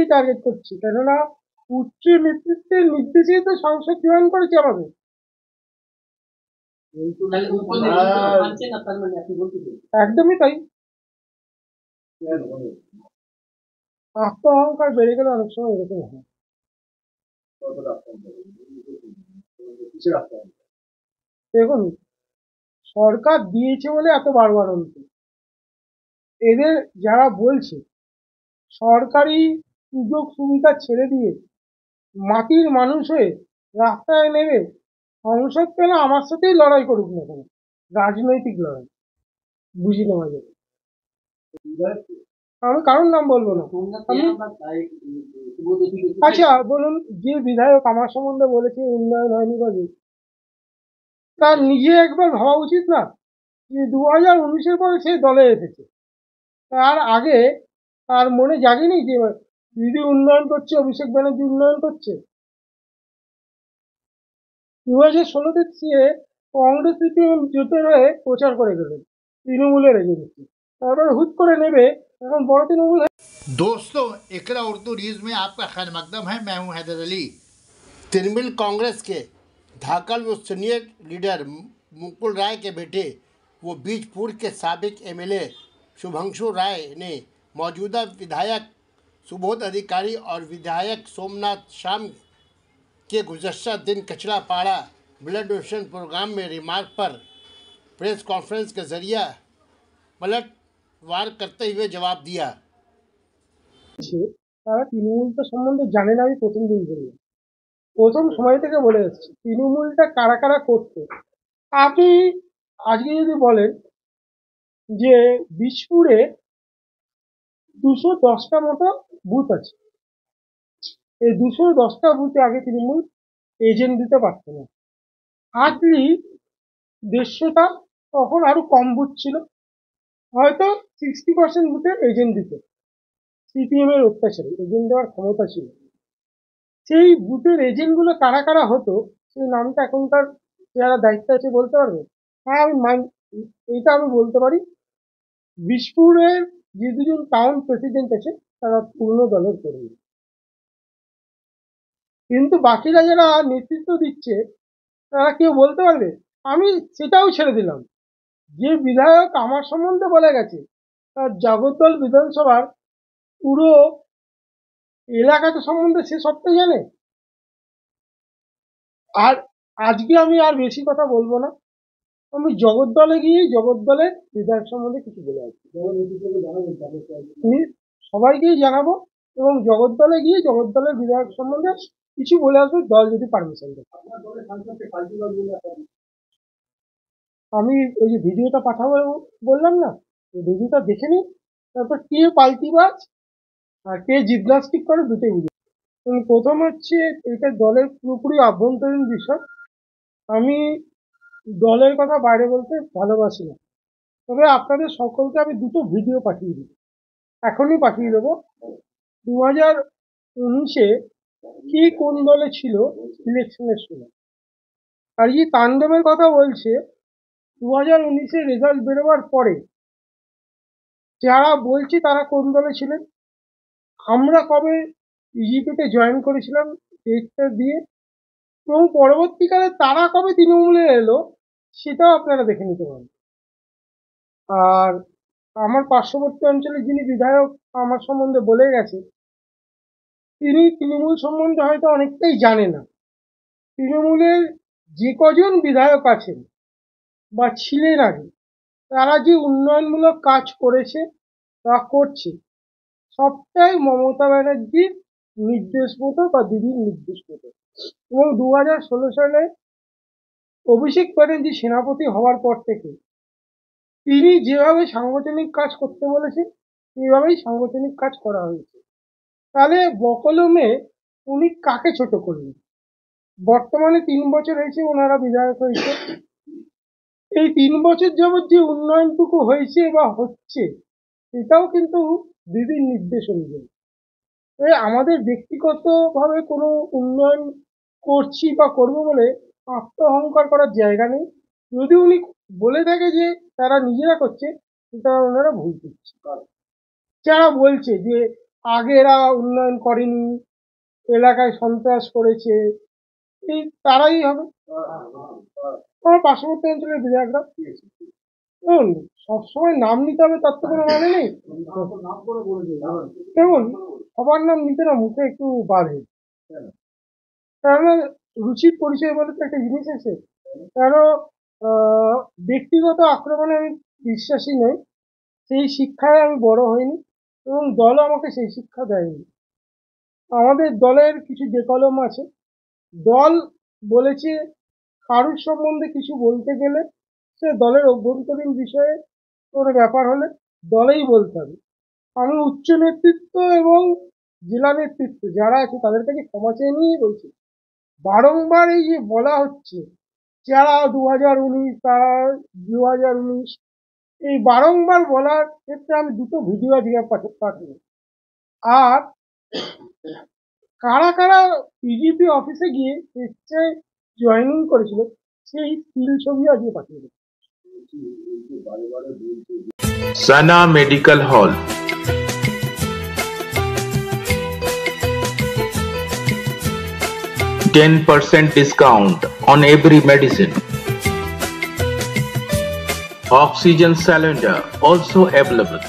নেতৃত্বকেই target করছি, কেননা উচ্চ নেতৃত্বের নির্দেশেই তো সংসদ জয়েন করেছে আমাদের। একদমই তাই। আত্ম অহংকার বেড়ে গেলে অনেক সময় এরকম হয়। দেখুন, সরকার দিয়েছে বলে এত বাড়বাড়ন্ত। এদের যারা বলছে সরকারি সুযোগ সুবিধা ছেড়ে দিয়ে মাটির মানুষ হয়ে রাস্তায় নেমে সংসদ কেন আমার সাথেই লড়াই করুক না কেন, রাজনৈতিক লড়াই, বুঝি নেওয়া যাবে। আমি কারোর নাম বলবো না। আচ্ছা বলুন, যে বিধায়ক আমার সম্বন্ধে বলেছে উন্নয়ন হয়নি বা তার নিজে একবার ভাবা উচিত না যে 2019-এর পরে সে দলে এসেছে, তার আগে তার মনে জাগেনি যে দিদি উন্নয়ন করছে, অভিষেক ব্যানার্জি উন্নয়ন করছে। 2016-তে সে কংগ্রেস সিপিএম জোটের হয়ে প্রচার করে গেলেন তৃণমূলের এজেন্সি, তারপরে হুট করে নেবে এখন বড় তৃণমূল। दोस्तों, इकरा उर्दू न्यूज़ में आपका खैर मकदम है। मैं हूं हैदर अली। तृणमूल कांग्रेस के धाकड़ व सीनियर लीडर मुकुल राय के बेटे वो बीजपुर के साबिक एमएलए शुभंशु राय ने मौजूदा विधायक सुबोध अधिकारी और विधायक सोमनाथ शाम के गुज़श्ता दिन कचरापाड़ा ब्लड डोनेशन प्रोग्राम में रिमार्क पर प्रेस कॉन्फ्रेंस के जरिए पलटवार करते हुए जवाब दिया। তারা তৃণমূলটা সম্বন্ধে জানে না, আমি প্রথম দিন বললাম, প্রথম সময় থেকে বলে যাচ্ছি তৃণমূলটা কারা কারা করতো। আপনি আজকে যদি বলেন যে বিশপুরে 210টা মতো বুথ আছে, এই 210টা বুথে আগে তৃণমূল এজেন্ট দিতে পারতো না, হার্ডলি 150টা, তখন আরো কম বুথ ছিল, হয়তো 60% বুথে এজেন্ট দিত। সিপিএম এর অত্যাচারে এজেন্ট দেওয়ার ক্ষমতা ছিল। সেই বুথের এজেন্ট গুলো কারা কারা হতো সেই নামটা এখনকার যারা দায়িত্ব আছে বলতে পারবে? হ্যাঁ, এইটা আমি বলতে পারি, বিশপুরের যে দুজন টাউন প্রেসিডেন্ট আছে তারা পূর্ণ দলের কর্মী, কিন্তু বাকিরা যারা নেতৃত্ব দিচ্ছে তারা কেউ বলতে পারবে? আমি সেটাও ছেড়ে দিলাম, যে বিধায়ক আমার সম্বন্ধে বলে গেছে তার জগদ্দল বিধানসভার পুরো এলাকাটা সম্বন্ধে সে সবটাই জানে। আর আজকে আমি আর বেশি কথা বলবো না, আমি জগদ্দলে গিয়ে জগদ্দলের বিধায়ক সম্বন্ধে কিছু বলে আসছি, সবাইকেই জানাবো এবং জগদ্দলে গিয়ে জগদ্দলের বিধায়ক সম্বন্ধে কিছু বলে আসবো, দল যদি পারমিশন দেয়। আমি ওই যে ভিডিওটা পাঠাবো বললাম না, ওই ভিডিওটা দেখে নিন, তারপর কে পাল্টিবাজ আর কে জিমনাস্টিক করে দুটোই বুঝে। প্রথম হচ্ছে এটা দলের পুরোপুরি আভ্যন্তরীণ বিষয়, আমি দলের কথা বাইরে বলতে ভালোবাসি না, তবে আপনাদের সকলকে আমি দুটো ভিডিও পাঠিয়ে দিই, এখনই পাঠিয়ে দেবো। 2019-এ কি কোন দলে ছিল ইলেকশনের সময়, আর এই তাণ্ডবের কথা বলছে 2019-এর রেজাল্ট বেরোবার পরে যারা বলছি তারা কোন দলে ছিলেন, আমরা কবে বিজেপিতে জয়েন করেছিলাম ডেটটা দিয়ে, এবং পরবর্তীকালে তারা কবে তৃণমূলে এলো সেটাও আপনারা দেখে নিতে পারেন। আর আমার পার্শ্ববর্তী অঞ্চলে যিনি বিধায়ক আমার সম্বন্ধে বলে গেছে, তিনি তৃণমূল সম্বন্ধে হয়তো অনেকটাই জানে না। তৃণমূলের যে কজন বিধায়ক আছেন বা ছিলেন আগে, তারা যে উন্নয়নমূলক কাজ করেছে বা করছে সবটাই মমতা ব্যানার্জির নির্দেশ মতো বা দিদির নির্দেশ মতো। এবং 2016 সালে অভিষেক ব্যানার্জি সেনাপতি হওয়ার পর থেকে তিনি যেভাবে সাংগঠনিক কাজ করতে বলেছেন সেইভাবেই সাংগঠনিক কাজ করা হয়েছে। তাহলে বকলমে উনি কাকে ছোট করলেন? বর্তমানে 3 বছর হয়েছে ওনারা বিধায়ক হয়েছে, এই 3 বছর যাবৎ যে উন্নয়নটুকু হয়েছে বা হচ্ছে সেটাও কিন্তু দিদির নির্দেশ অনুযায়ী। আমাদের ব্যক্তিগতভাবে কোনো উন্নয়ন করছি বা করবো বলে আত্ম অহংকার করার জায়গা নেই। যদি উনি বলে থাকে যে তারা নিজেরা করছে, সেটা ওনারা ভুল করছে। যারা বলছে যে আগে এরা উন্নয়ন করেনি, এলাকায় সন্ত্রাস করেছে, এই তারাই হবে। আমার পার্শ্ববর্তী অঞ্চলের বিধায়করা। দেখুন, সবসময় নাম নিতে হবে তার তো কোনো মানে নেই। দেখুন, সবার নাম নিতে না মুখে একটু বাধে, কেননা রুচির পরিচয় বলে তো একটা জিনিস আছে। কেন ব্যক্তিগত আক্রমণে আমি বিশ্বাসী নই, সেই শিক্ষায় আমি বড় হইনি এবং দল আমাকে সেই শিক্ষা দেয়নি। আমাদের দলের কিছু যে-কলম আছে, দল বলেছে কারুর সম্বন্ধে কিছু বলতে গেলে সে দলের অভ্যন্তরীণ বিষয়ে কোনো ব্যাপার হলে দলেই বলতে হবে। আমি উচ্চ নেতৃত্ব এবং জেলা নেতৃত্ব যারা আছে তাদের কাছে ক্ষমা চেয়ে নিয়েই বলছি। বারংবার এই যে বলা হচ্ছে যারা 2019 তারা 2019, এই বারংবার বলার ক্ষেত্রে আমি দুটো ভিডিও আজকে পাঠাবো। আর কারা কারা পিজিপি অফিসে গিয়ে স্বেচ্ছায় জয়েনিং করেছিল সেই স্টিল ছবি আজকে পাঠিয়ে দেবো। Sana Medical Hall. 10% discount on every medicine. Oxygen cylinder also available.